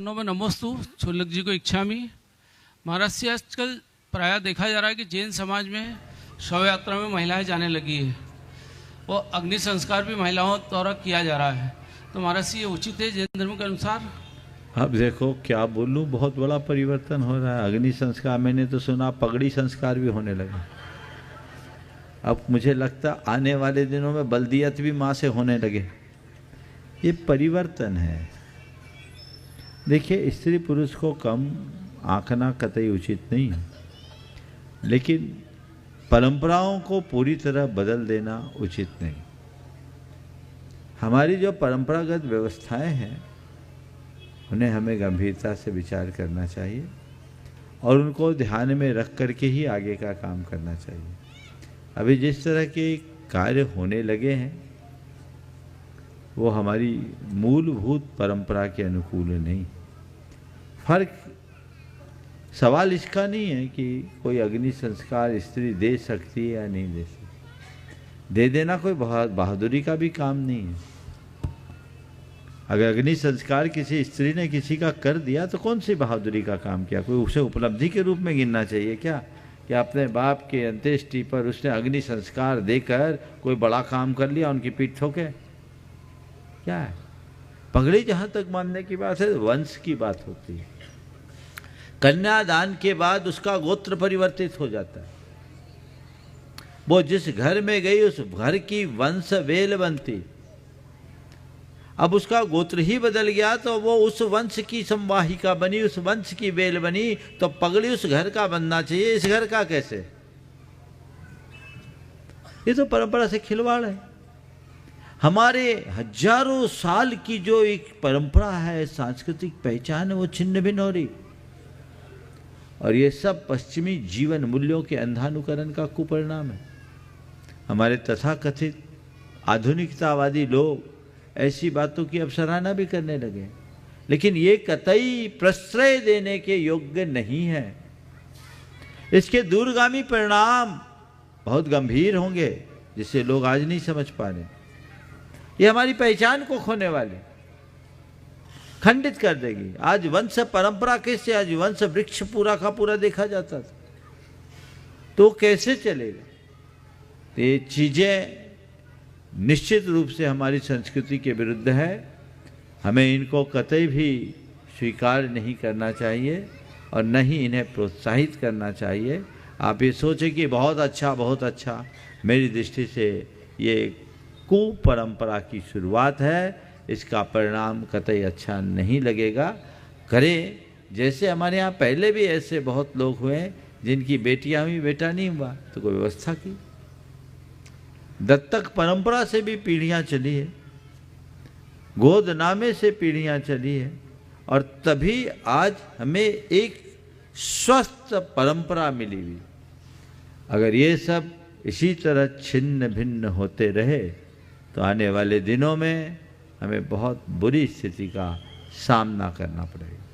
चरणों में नमोस्तु छुल्लक जी को इच्छामी। महाराज जी, आजकल प्रायः देखा जा रहा है कि जैन समाज में शव यात्रा में महिलाएं जाने लगी है और अग्नि संस्कार भी महिलाओं द्वारा किया जा रहा है। तो महाराज जी, ये उचित है जैन धर्म के अनुसार? अब देखो क्या बोलूं, बहुत बड़ा परिवर्तन हो रहा है। अग्नि संस्कार, मैंने तो सुना पगड़ी संस्कार भी होने लगा। अब मुझे लगता आने वाले दिनों में बल्दियत भी माँ से होने लगे। ये परिवर्तन है। देखिए, स्त्री पुरुष को कम आंकना कतई उचित नहीं है, लेकिन परंपराओं को पूरी तरह बदल देना उचित नहीं। हमारी जो परंपरागत व्यवस्थाएं हैं उन्हें हमें गंभीरता से विचार करना चाहिए और उनको ध्यान में रख करके ही आगे का काम करना चाहिए। अभी जिस तरह के कार्य होने लगे हैं वो हमारी मूलभूत परंपरा के अनुकूल नहीं। फर्क, सवाल इसका नहीं है कि कोई अग्नि संस्कार स्त्री दे सकती है या नहीं दे सकती। दे देना कोई बहादुरी का भी काम नहीं है। अगर अग्नि संस्कार किसी स्त्री ने किसी का कर दिया तो कौन सी बहादुरी का काम किया? कोई उसे उपलब्धि के रूप में गिनना चाहिए क्या कि अपने बाप के अंत्येष्टि पर उसने अग्नि संस्कार देकर कोई बड़ा काम कर लिया, उनकी पीठ ठोके? क्या है? पगड़ी जहाँ तक मानने की बात है, वंश की बात होती है। कन्यादान के बाद उसका गोत्र परिवर्तित हो जाता है। वो जिस घर में गई उस घर की वंश वेल बनती। अब उसका गोत्र ही बदल गया तो वो उस वंश की संवाहिका बनी, उस वंश की बेल बनी, तो पगड़ी उस घर का बनना चाहिए। इस घर का कैसे? ये तो परंपरा से खिलवाड़ है। हमारे हजारों साल की जो एक परंपरा है, सांस्कृतिक पहचान है, वो छिन्न भिन्न हो रही। और ये सब पश्चिमी जीवन मूल्यों के अंधानुकरण का कुपरिणाम है। हमारे तथाकथित आधुनिकतावादी लोग ऐसी बातों की अब सराहना भी करने लगे, लेकिन ये कतई प्रश्रय देने के योग्य नहीं है। इसके दूरगामी परिणाम बहुत गंभीर होंगे जिसे लोग आज नहीं समझ पा रहे। ये हमारी पहचान को खोने वाले, खंडित कर देगी। आज वंश परंपरा कैसे, आज वंश वृक्ष पूरा का पूरा देखा जाता था, तो कैसे चलेगा? तो ये चीजें निश्चित रूप से हमारी संस्कृति के विरुद्ध है। हमें इनको कतई भी स्वीकार नहीं करना चाहिए और न ही इन्हें प्रोत्साहित करना चाहिए। आप ये सोचें कि बहुत अच्छा, बहुत अच्छा। मेरी दृष्टि से ये कुपरंपरा की शुरुआत है। इसका परिणाम कतई अच्छा नहीं लगेगा। करें जैसे हमारे यहाँ पहले भी ऐसे बहुत लोग हुए जिनकी बेटियाँ हुई, बेटा नहीं हुआ, तो कोई व्यवस्था की। दत्तक परंपरा से भी पीढ़ियां चली है, गोदनामे से पीढ़ियां चली है, और तभी आज हमें एक स्वस्थ परंपरा मिली हुई। अगर ये सब इसी तरह छिन्न भिन्न होते रहे तो आने वाले दिनों में हमें बहुत बुरी स्थिति का सामना करना पड़ेगा।